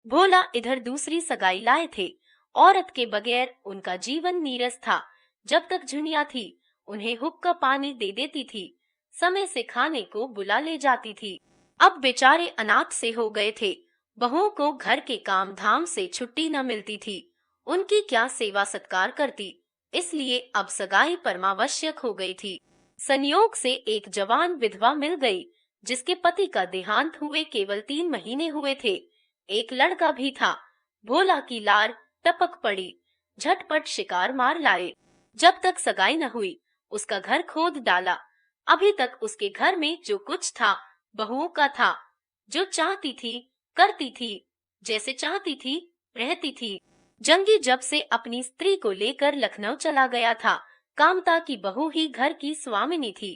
भोला इधर दूसरी सगाई लाए थे। औरत के बगैर उनका जीवन नीरस था। जब तक झुनिया थी उन्हें हुक्का पानी दे देती थी, समय से खाने को बुला ले जाती थी। अब बेचारे अनाथ से हो गए थे। बहुओं को घर के काम धाम से छुट्टी न मिलती थी। उनकी क्या सेवा सत्कार करती, इसलिए अब सगाई परमावश्यक हो गई थी। संयोग से एक जवान विधवा मिल गई, जिसके पति का देहांत हुए केवल 3 महीने हुए थे। एक लड़का भी था। भोला की लार टपक पड़ी, झटपट शिकार मार लाए। जब तक सगाई न हुई उसका घर खोद डाला। अभी तक उसके घर में जो कुछ था बहुओं का था। जो चाहती थी करती थी, जैसे चाहती थी रहती थी। जंगी जब से अपनी स्त्री को लेकर लखनऊ चला गया था। कामता की बहू ही घर की स्वामिनी थी।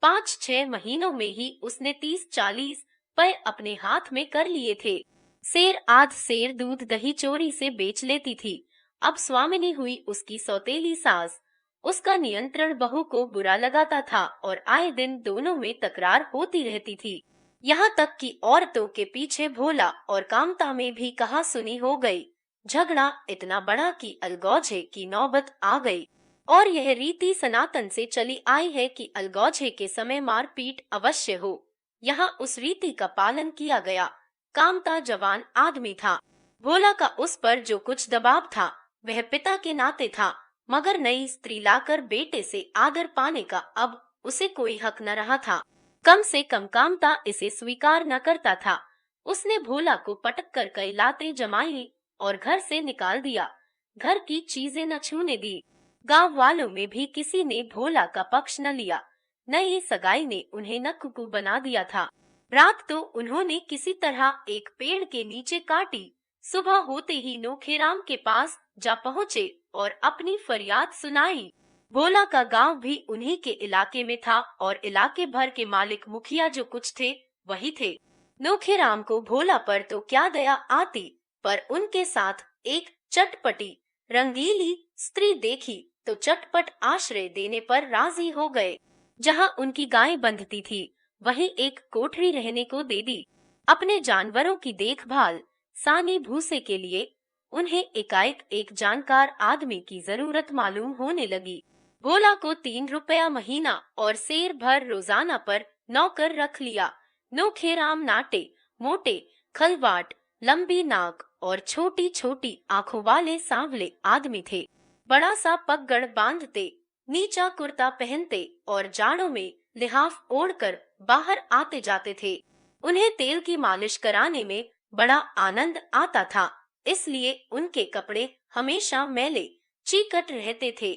5-6 महीनों में ही उसने 30-40 पै अपने हाथ में कर लिए थे। शेर आध शेर दूध दही चोरी से बेच लेती थी। अब स्वामिनी हुई उसकी सौतेली सास। उसका नियंत्रण बहू को बुरा लगाता था और आए दिन दोनों में तकरार होती रहती थी। यहाँ तक कि औरतों के पीछे भोला और कामता में भी कहा सुनी हो गई। झगड़ा इतना बड़ा कि अलगौजे की नौबत आ गई। और यह रीति सनातन से चली आई है कि अलगौजे के समय मारपीट अवश्य हो। यहाँ उस रीति का पालन किया गया। कामता जवान आदमी था। भोला का उस पर जो कुछ दबाव था वह पिता के नाते था, मगर नई स्त्री लाकर बेटे से आदर पाने का अब उसे कोई हक न रहा था। कम से कम कामता इसे स्वीकार न करता था। उसने भोला को पटक कर कई लातें जमाई और घर से निकाल दिया। घर की चीजें न छूने दी। गांव वालों में भी किसी ने भोला का पक्ष न लिया। नई सगाई ने उन्हें नक्कू बना दिया था। रात तो उन्होंने किसी तरह एक पेड़ के नीचे काटी। सुबह होते ही नोखेराम के पास जा पहुँचे और अपनी फरियाद सुनाई। भोला का गांव भी उन्हीं के इलाके में था और इलाके भर के मालिक मुखिया जो कुछ थे वही थे। नोखेराम को भोला पर तो क्या दया आती, पर उनके साथ एक चटपटी रंगीली स्त्री देखी तो चटपट आश्रय देने पर राजी हो गए। जहां उनकी गाय बंधती थी वहीं एक कोठरी रहने को दे दी। अपने जानवरों की देखभाल सानी भूसे के लिए उन्हें एकाएक एक जानकार आदमी की जरूरत मालूम होने लगी। भोला को 3 रुपया महीना और शेर भर रोजाना पर नौकर रख लिया। नोखेराम नाटे मोटे खलवाट लंबी नाक और छोटी छोटी आंखों वाले सांवले आदमी थे। बड़ा सा पगड़ बांधते, नीचा कुर्ता पहनते और जाड़ों में लिहाफ ओढ़कर बाहर आते जाते थे। उन्हें तेल की मालिश कराने में बड़ा आनंद आता था, इसलिए उनके कपड़े हमेशा मैले चीकट रहते थे।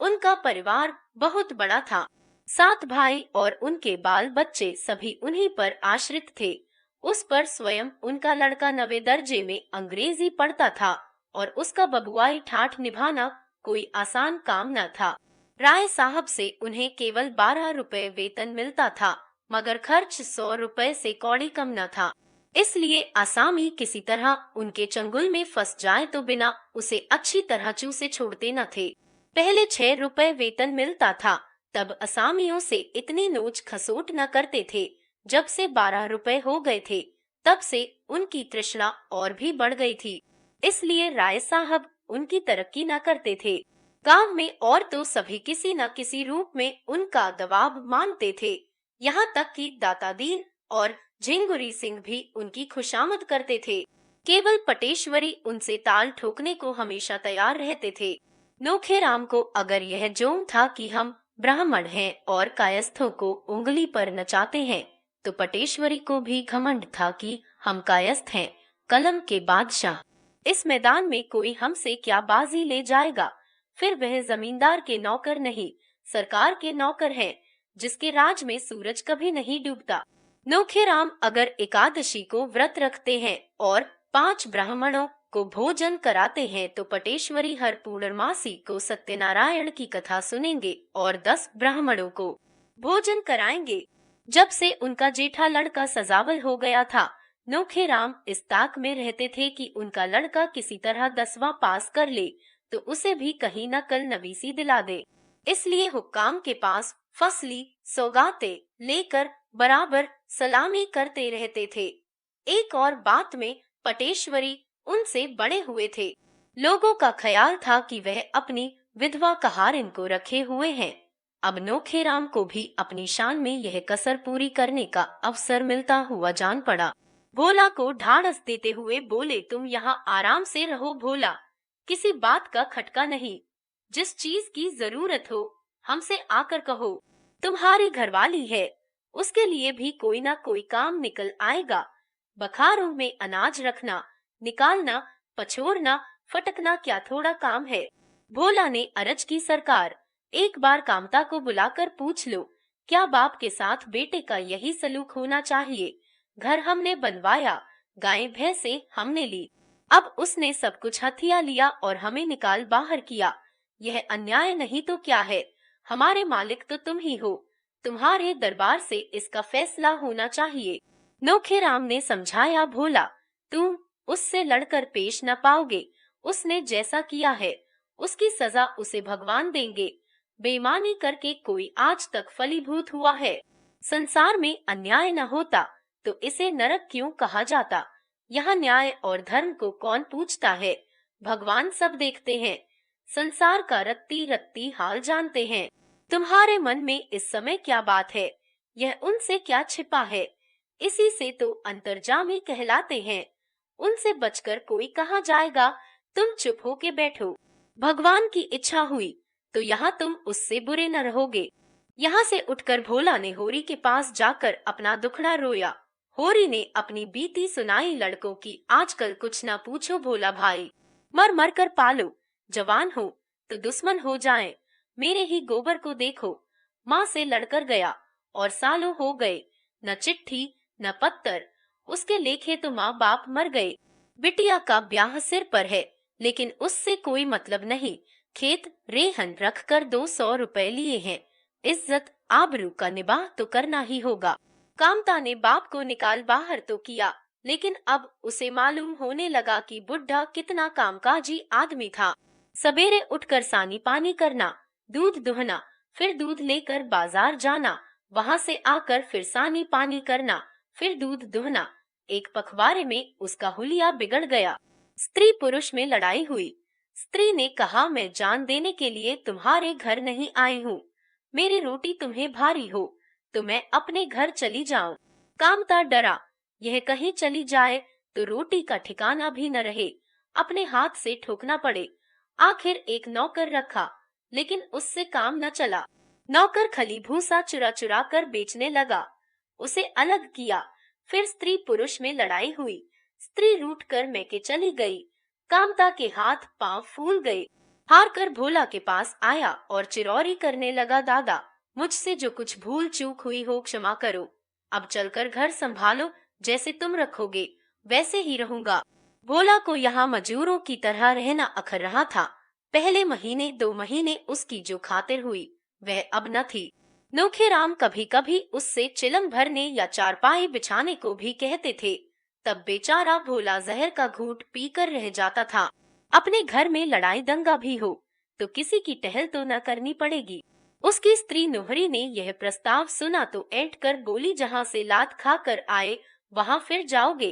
उनका परिवार बहुत बड़ा था। 7 भाई और उनके बाल बच्चे सभी उन्हीं पर आश्रित थे। उस पर स्वयं उनका लड़का 9वें दर्जे में अंग्रेजी पढ़ता था और उसका बबुआई ठाठ निभाना कोई आसान काम न था। राय साहब से उन्हें केवल 12 रुपए वेतन मिलता था, मगर खर्च 100 रुपए से कौड़ी कम न था। इसलिए आसामी किसी तरह उनके चंगुल में फंस जाए तो बिना उसे अच्छी तरह चूसे छोड़ते न थे। पहले 6 रुपए वेतन मिलता था, तब असामियों से इतनी नोच खसोट न करते थे। जब से 12 रुपए हो गए थे, तब से उनकी तृष्णा और भी बढ़ गई थी। इसलिए राय साहब उनकी तरक्की न करते थे। गांव में और तो सभी किसी न किसी रूप में उनका दबाव मानते थे। यहाँ तक कि दाता दीन और झिंगुरी सिंह भी उनकी खुशामद करते थे। केवल पटेश्वरी उनसे ताल ठोकने को हमेशा तैयार रहते थे। नोखेराम को अगर यह जोम था कि हम ब्राह्मण हैं और कायस्थों को उंगली पर नचाते हैं, तो पटेश्वरी को भी घमंड था कि हम कायस्थ हैं, कलम के बादशाह। इस मैदान में कोई हमसे क्या बाजी ले जाएगा। फिर वह जमींदार के नौकर नहीं, सरकार के नौकर हैं, जिसके राज में सूरज कभी नहीं डूबता। नोखेराम अगर एकादशी को व्रत रखते हैं और 5 ब्राह्मणों को भोजन कराते हैं, तो पटेश्वरी हर पूर्णमासी को सत्यनारायण की कथा सुनेंगे और 10 ब्राह्मणों को भोजन कराएंगे। जब से उनका जेठा लड़का सजावल हो गया था, नोखेराम इस ताक में रहते थे कि उनका लड़का किसी तरह 10वां पास कर ले तो उसे भी कहीं न कल नवीसी दिला दे। इसलिए हुक्काम के पास फसली सौगाते लेकर बराबर सलामी करते रहते थे। एक और बात में पटेश्वरी उनसे बड़े हुए थे। लोगों का ख्याल था कि वह अपनी विधवा कहारिन को रखे हुए हैं। अब नोखेराम को भी अपनी शान में यह कसर पूरी करने का अवसर मिलता हुआ जान पड़ा। भोला को ढाढ़स देते हुए बोले, तुम यहाँ आराम से रहो भोला, किसी बात का खटका नहीं। जिस चीज की जरूरत हो हमसे आकर कहो। तुम्हारी घरवाली है, उसके लिए भी कोई ना कोई काम निकल आएगा। बखारों में अनाज रखना, निकालना, पछोरना, फटकना क्या थोड़ा काम है। भोला ने अर्ज की, सरकार एक बार कामता को बुलाकर पूछ लो, क्या बाप के साथ बेटे का यही सलूक होना चाहिए। घर हमने बनवाया, गाय भैंसे हमने ली, अब उसने सब कुछ हथिया लिया और हमें निकाल बाहर किया। यह अन्याय नहीं तो क्या है। हमारे मालिक तो तुम ही हो, तुम्हारे दरबार से इसका फैसला होना चाहिए। नोखेराम ने समझाया, भोला तुम उससे लड़कर पेश न पाओगे। उसने जैसा किया है उसकी सजा उसे भगवान देंगे। बेईमानी करके कोई आज तक फलीभूत हुआ है। संसार में अन्याय न होता तो इसे नरक क्यों कहा जाता। यहाँ न्याय और धर्म को कौन पूछता है। भगवान सब देखते हैं, संसार का रत्ती रत्ती हाल जानते हैं। तुम्हारे मन में इस समय क्या बात है, यह उनसे क्या छिपा है। इसी से तो अंतर्जामी कहलाते हैं, उनसे बचकर कोई कहाँ जाएगा। तुम चुप हो के बैठो, भगवान की इच्छा हुई तो यहाँ तुम उससे बुरे न रहोगे। यहाँ से उठकर भोला ने होरी के पास जाकर अपना दुखड़ा रोया। होरी ने अपनी बीती सुनाई लड़कों की, आजकल कुछ ना पूछो भोला भाई, मर मर कर पालो। जवान हो तो दुश्मन हो जाएं, मेरे ही गोबर को देखो। माँ से लड़कर गया और सालों हो गए, न चिट्ठी न पत्तर, उसके लेखे तो माँ बाप मर गए। बिटिया का ब्याह सिर पर है लेकिन उससे कोई मतलब नहीं। खेत रेहन रख कर 200 रुपए लिए हैं। इज्जत आबरू का निबाह तो करना ही होगा। कामता ने बाप को निकाल बाहर तो किया, लेकिन अब उसे मालूम होने लगा कि बुढ़ा कितना कामकाजी आदमी था। सवेरे उठकर सानी पानी करना, दूध दुहना, फिर दूध लेकर बाजार जाना, वहां से आकर फिर सानी पानी करना, फिर दूध दुहना। एक पखवाड़े में उसका हुलिया बिगड़ गया। स्त्री पुरुष में लड़ाई हुई। स्त्री ने कहा, मैं जान देने के लिए तुम्हारे घर नहीं आई हूँ, मेरी रोटी तुम्हें भारी हो तो मैं अपने घर चली जाऊं। कामता डरा, यह कहीं चली जाए तो रोटी का ठिकाना भी न रहे, अपने हाथ से ठोकना पड़े। आखिर एक नौकर रखा लेकिन उससे काम न चला। नौकर खली भूसा चुरा चुरा कर बेचने लगा, उसे अलग किया। फिर स्त्री पुरुष में लड़ाई हुई। स्त्री रूठ कर मैके चली गई। कामता के हाथ पांव फूल गए। हार कर भोला के पास आया और चिरौरी करने लगा, दादा मुझसे जो कुछ भूल चूक हुई हो क्षमा करो, अब चलकर घर संभालो, जैसे तुम रखोगे वैसे ही रहूंगा। भोला को यहाँ मजूरों की तरह रहना अखर रहा था। पहले महीने 2 महीने उसकी जो खातिर हुई वह अब न थी। नोखेराम कभी कभी उससे चिलम भरने या चारपाई बिछाने को भी कहते थे। तब बेचारा भोला जहर का घूंट पीकर रह जाता था। अपने घर में लड़ाई दंगा भी हो तो किसी की टहल तो न करनी पड़ेगी। उसकी स्त्री नोहरी ने यह प्रस्ताव सुना तो ऐंठ कर बोली, जहाँ से लात खाकर आए वहाँ फिर जाओगे,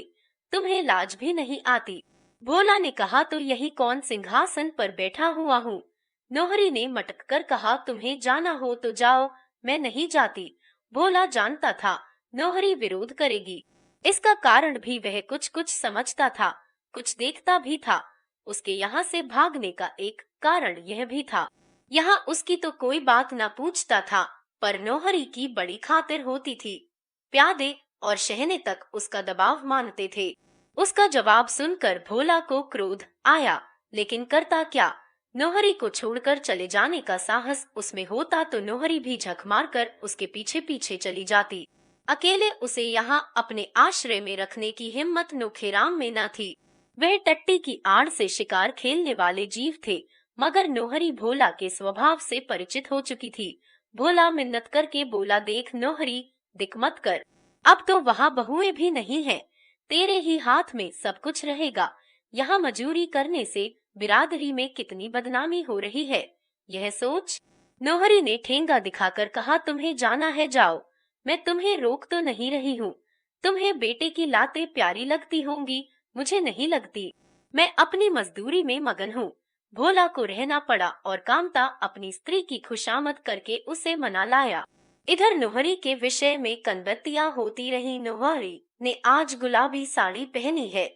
तुम्हें लाज भी नहीं आती। भोला ने कहा, तो यही कौन सिंहासन पर बैठा हुआ हूँ। नोहरी ने मटक कर कहा, तुम्हें जाना हो तो जाओ, मैं नहीं जाती। भोला जानता था नोहरी विरोध करेगी। इसका कारण भी वह कुछ कुछ समझता था, कुछ देखता भी था। उसके यहाँ से भागने का एक कारण यह भी था, यहाँ उसकी तो कोई बात न पूछता था, पर नोहरी की बड़ी खातिर होती थी। प्यादे और शहने तक उसका दबाव मानते थे। उसका जवाब सुनकर भोला को क्रोध आया, लेकिन करता क्या। नोहरी को छोड़कर चले जाने का साहस उसमें होता तो नोहरी भी झक मारकर उसके पीछे पीछे चली जाती। अकेले उसे यहाँ अपने आश्रय में रखने की हिम्मत नोखेराम में न थी। वह टट्टी की आड़ से शिकार खेलने वाले जीव थे, मगर नोहरी भोला के स्वभाव से परिचित हो चुकी थी। भोला मिन्नत करके बोला, देख नोहरी, दिक मत कर, अब तो वहाँ बहुएं भी नहीं है, तेरे ही हाथ में सब कुछ रहेगा। यहाँ मजूरी करने से बिरादरी में कितनी बदनामी हो रही है, यह सोच। नोहरी ने ठेंगा दिखाकर कहा, तुम्हें जाना है जाओ, मैं तुम्हें रोक तो नहीं रही हूँ। तुम्हें बेटे की लातें प्यारी लगती होंगी, मुझे नहीं लगती। मैं अपनी मजदूरी में मगन हूँ। भोला को रहना पड़ा और कामता अपनी स्त्री की खुशामद करके उसे मना लाया। इधर नोहरी के विषय में कनबत्तियां होती रही। नोहरी ने आज गुलाबी साड़ी पहनी है,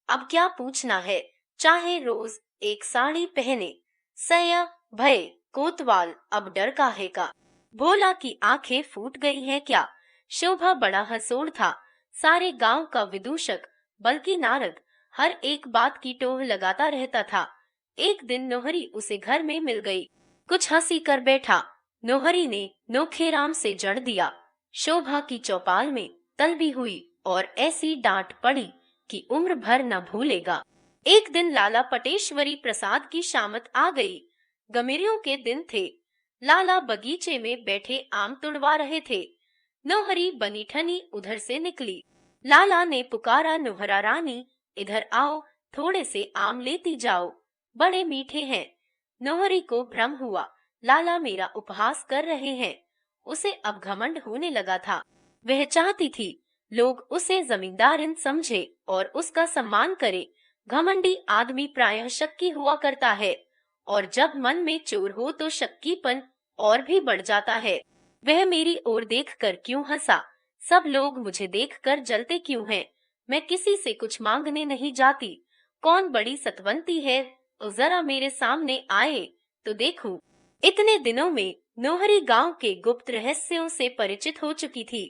अब क्या पूछना है, चाहे रोज एक साड़ी पहने। सया भय कोतवाल, अब डर काहे का। भोला की आंखें फूट गई हैं क्या। शोभा बड़ा हंसोड़ था, सारे गांव का विदूषक, बल्कि नारद हर एक बात की टोह लगाता रहता था। एक दिन नोहरी उसे घर में मिल गई, कुछ हंसी कर बैठा। नोहरी ने नोखेराम से जड़ दिया। शोभा की चौपाल में तलबी हुई और ऐसी डांट पड़ी कि उम्र भर न भूलेगा। एक दिन लाला पटेश्वरी प्रसाद की शामत आ गई। गमिरियों के दिन थे। लाला बगीचे में बैठे आम तुड़वा रहे थे। नोहरी बनी ठनी उधर से निकली। लाला ने पुकारा, नोहरा रानी इधर आओ, थोड़े से आम लेती जाओ, बड़े मीठे हैं। नोहरी को भ्रम हुआ, लाला मेरा उपहास कर रहे हैं। उसे अब घमंड होने लगा था। वह चाहती थी लोग उसे जमींदारन समझे और उसका सम्मान करे। घमंडी आदमी प्रायः शक्की हुआ करता है, और जब मन में चोर हो तो शक्कीपन और भी बढ़ जाता है। वह मेरी ओर देखकर क्यों हंसा, सब लोग मुझे देखकर जलते क्यों हैं। मैं किसी से कुछ मांगने नहीं जाती। कौन बड़ी सतवंती है, जरा मेरे सामने आए तो देखूं। इतने दिनों में नोहरी गांव के गुप्त रहस्यों से परिचित हो चुकी थी।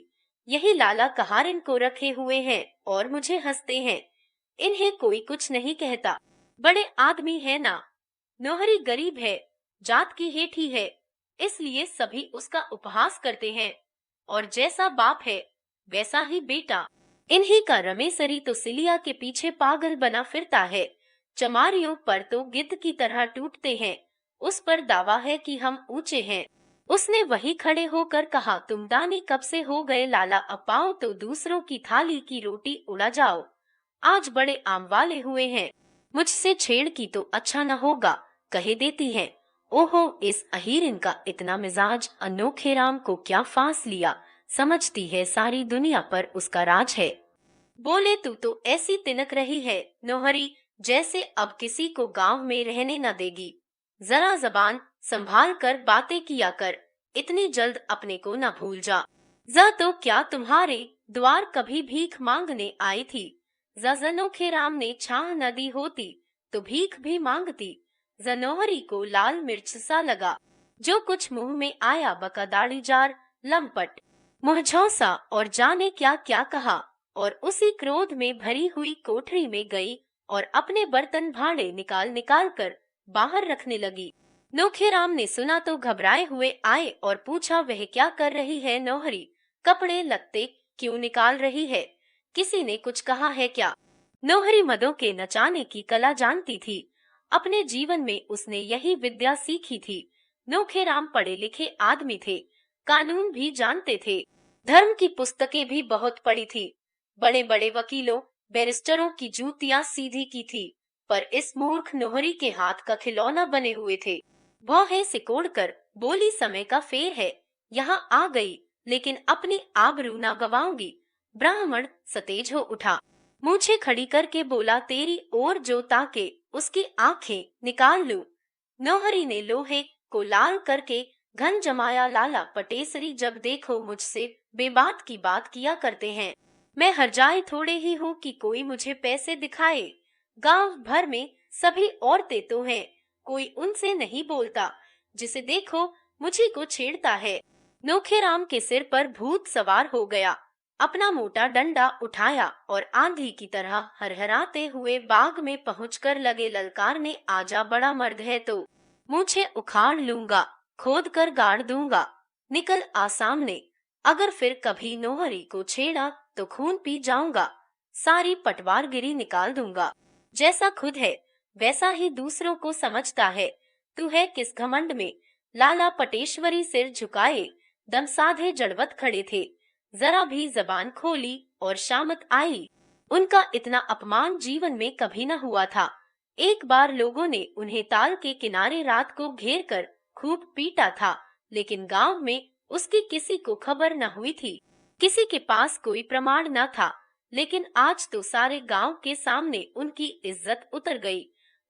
यही लाला कहारिन को रखे हुए हैं और मुझे हंसते हैं। इन्हें कोई कुछ नहीं कहता, बड़े आदमी है ना। नोहरी गरीब है, जात की हेठी है, इसलिए सभी उसका उपहास करते हैं, और जैसा बाप है वैसा ही बेटा। इन्हीं का रमेसरी तो सिलिया के पीछे पागल बना फिरता है। चमारियों पर तो गिद्ध की तरह टूटते हैं। उस पर दावा है कि हम ऊंचे हैं। उसने वही खड़े होकर कहा, तुम दानी कब से हो गए लाला, अब पाओ तो दूसरों की थाली की रोटी उड़ा जाओ। आज बड़े आम वाले हुए हैं, मुझसे छेड़ की तो अच्छा न होगा, कहे देती है। ओहो, इस अहीरिन का इतना मिजाज, अनोखे राम को क्या फांस लिया, समझती है सारी दुनिया पर उसका राज है। बोले, तू तो ऐसी तिनक रही है नोहरी, जैसे अब किसी को गांव में रहने न देगी। जरा जबान संभाल कर बातें किया कर, इतनी जल्द अपने को न भूल जा। जा तो क्या तुम्हारे द्वार कभी भीख मांगने आई थी। जनो राम ने छाह न दी होती तो भीख भी मांगती। जनोहरी को लाल मिर्च सा लगा। जो कुछ मुंह में आया बका, दाढ़ीजार, लंपट, मुंहझौसा और जाने क्या क्या कहा, और उसी क्रोध में भरी हुई कोठरी में गई और अपने बर्तन भांडे निकाल निकाल कर बाहर रखने लगी। नोखेराम ने सुना तो घबराए हुए आए और पूछा, वह क्या कर रही है नोहरी, कपड़े लत्ते क्यों निकाल रही है, किसी ने कुछ कहा है क्या। नोहरी मदों के नचाने की कला जानती थी, अपने जीवन में उसने यही विद्या सीखी थी। नोखेराम पढ़े लिखे आदमी थे, कानून भी जानते थे, धर्म की पुस्तकें भी बहुत पढ़ी थी। बड़े बड़े वकीलों बैरिस्टरों की जूतियां सीधी की थी, पर इस मूर्ख नोहरी के हाथ का खिलौना बने हुए थे। भौहें सिकोड़कर बोली, समय का फेर है, यहाँ आ गई, लेकिन अपनी आबरू न गवाऊंगी। ब्राह्मण सतेज हो उठा, मूछें खड़ी करके बोला, तेरी ओर जो ताके उसकी आंखें निकाल लूं। नौहरी ने लोहे को लाल करके घन जमाया, लाला पटेसरी जब देखो मुझसे बेबात की बात किया करते हैं। मैं हरजाई थोड़े ही हूँ कि कोई मुझे पैसे दिखाए। गांव भर में सभी औरतें तो हैं, कोई उनसे नहीं बोलता, जिसे देखो मुझी को छेड़ता है। नोखेराम के सिर पर भूत सवार हो गया, अपना मोटा डंडा उठाया और आंधी की तरह हरहराते हुए बाग में पहुंचकर लगे ललकारने, आजा बड़ा मर्द है तो मूछें उखाड़ लूंगा, खोद कर गाड़ दूंगा, निकल आ सामने। अगर फिर कभी नोहरी को छेड़ा तो खून पी जाऊंगा, सारी पटवारगिरी निकाल दूंगा। जैसा खुद है वैसा ही दूसरों को समझता है, तू है किस घमंड में। लाला पटेश्वरी सिर झुकाए दम साधे जड़वत खड़े थे। जरा भी जबान खोली और शामत आई। उनका इतना अपमान जीवन में कभी न हुआ था। एक बार लोगों ने उन्हें ताल के किनारे रात को घेर कर खूब पीटा था, लेकिन गांव में उसकी किसी को खबर न हुई थी। किसी के पास कोई प्रमाण न था। लेकिन आज तो सारे गांव के सामने उनकी इज्जत उतर गई।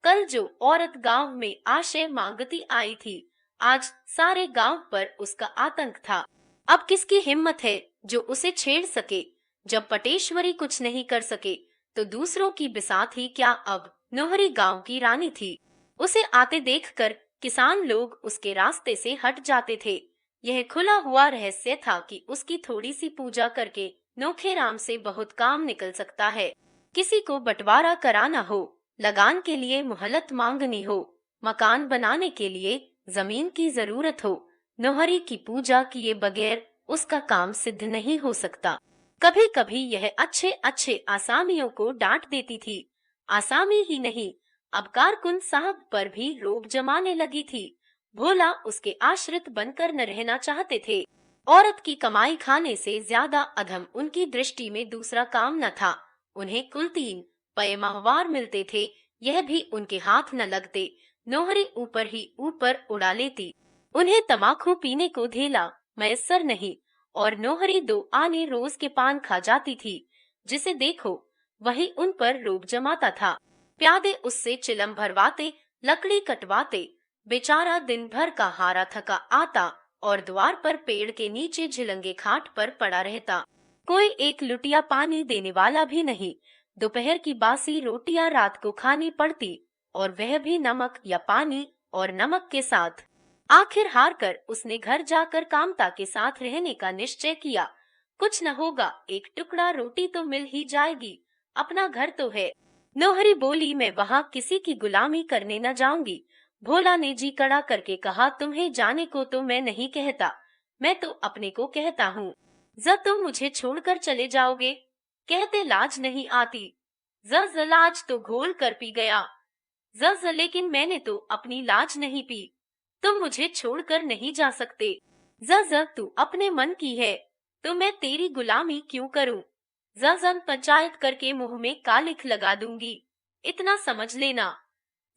कल जो औरत गांव में आश्रय मांगती आई थी, आज सारे गांव पर उसका आतंक था। अब किसकी हिम्मत है जो उसे छेड़ सके? जब पटेश्वरी कुछ नहीं कर सके तो दूसरों की बिसात ही क्या। अब नोहरी गांव की रानी थी। उसे आते देखकर किसान लोग उसके रास्ते से हट जाते थे। यह खुला हुआ रहस्य था कि उसकी थोड़ी सी पूजा करके नोखेराम से बहुत काम निकल सकता है। किसी को बंटवारा कराना हो, लगान के लिए मोहलत मांगनी हो, मकान बनाने के लिए जमीन की जरूरत हो, नोहरी की पूजा किए बगैर उसका काम सिद्ध नहीं हो सकता। कभी कभी यह अच्छे अच्छे आसामियों को डांट देती थी। आसामी ही नहीं, अब कारकुन साहब पर भी रोब जमाने लगी थी। भोला उसके आश्रित बनकर न रहना चाहते थे। औरत की कमाई खाने से ज्यादा अधम उनकी दृष्टि में दूसरा काम न था। उन्हें कुल 3 पये माहवार मिलते थे, यह भी उनके हाथ न लगते। नोहरी ऊपर ही ऊपर उड़ा लेती। उन्हें तमाकू पीने को धेला मैसर नहीं, और नोहरी 2 आने रोज के पान खा जाती थी। जिसे देखो वही उन पर रोब जमाता था। प्यादे उससे चिलम भरवाते, लकड़ी कटवाते। बेचारा दिन भर का हारा थका आता और द्वार पर पेड़ के नीचे झिलंगे खाट पर पड़ा रहता। कोई एक लुटिया पानी देने वाला भी नहीं। दोपहर की बासी रोटियां रात को खानी पड़ती, और वह भी नमक या पानी और नमक के साथ। आखिर हार कर उसने घर जाकर कामता के साथ रहने का निश्चय किया। कुछ न होगा, एक टुकड़ा रोटी तो मिल ही जाएगी, अपना घर तो है। नोहरी बोली, मैं वहाँ किसी की गुलामी करने न जाऊंगी। भोला ने जी कड़ा करके कहा, तुम्हें जाने को तो मैं नहीं कहता, मैं तो अपने को कहता हूँ। जब तुम मुझे छोड़कर चले जाओगे, कहते लाज नहीं आती। ज लाज तो घोल कर पी गया। ज लेकिन मैंने तो अपनी लाज नहीं पी। तुम मुझे छोड़कर नहीं जा सकते। ज तू अपने मन की है, तो मैं तेरी गुलामी क्यों करूं? ज पंचायत करके मुंह में कालिख लगा दूंगी, इतना समझ लेना।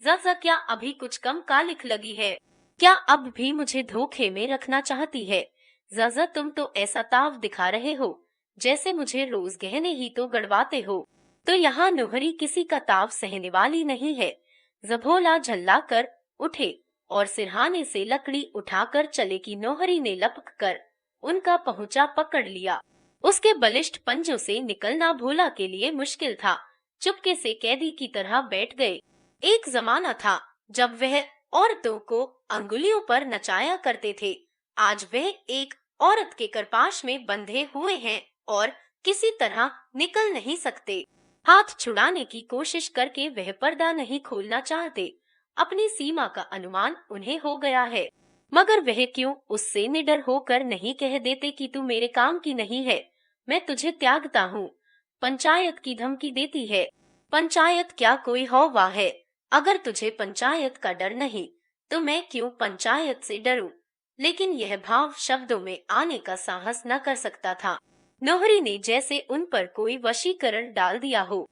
ज क्या अभी कुछ कम कालिख लगी है? क्या अब भी मुझे धोखे में रखना चाहती है? ज तुम तो ऐसा ताव दिखा रहे हो जैसे मुझे रोज गहने ही तो गड़वाते हो। तो यहाँ नोहरी किसी का ताव सहने वाली नहीं है। जभोला झल्ला कर उठे और सिरहाने से लकड़ी उठाकर चले की नोहरी ने लपक कर उनका पहुंचा पकड़ लिया। उसके बलिष्ठ पंजों से निकलना भोला के लिए मुश्किल था। चुपके से कैदी की तरह बैठ गए। एक जमाना था जब वह औरतों को अंगुलियों पर नचाया करते थे। आज वह एक औरत के करपाश में बंधे हुए हैं और किसी तरह निकल नहीं सकते। हाथ छुड़ाने की कोशिश करके वह पर्दा नहीं खोलना चाहते। अपनी सीमा का अनुमान उन्हें हो गया है, मगर वह क्यों उससे निडर होकर नहीं कह देते कि तू मेरे काम की नहीं है, मैं तुझे त्यागता हूँ। पंचायत की धमकी देती है। पंचायत क्या कोई हौवा है? अगर तुझे पंचायत का डर नहीं तो मैं क्यों पंचायत से डरूं? लेकिन यह भाव शब्दों में आने का साहस न कर सकता था। नोहरी ने जैसे उन पर कोई वशीकरण डाल दिया हो।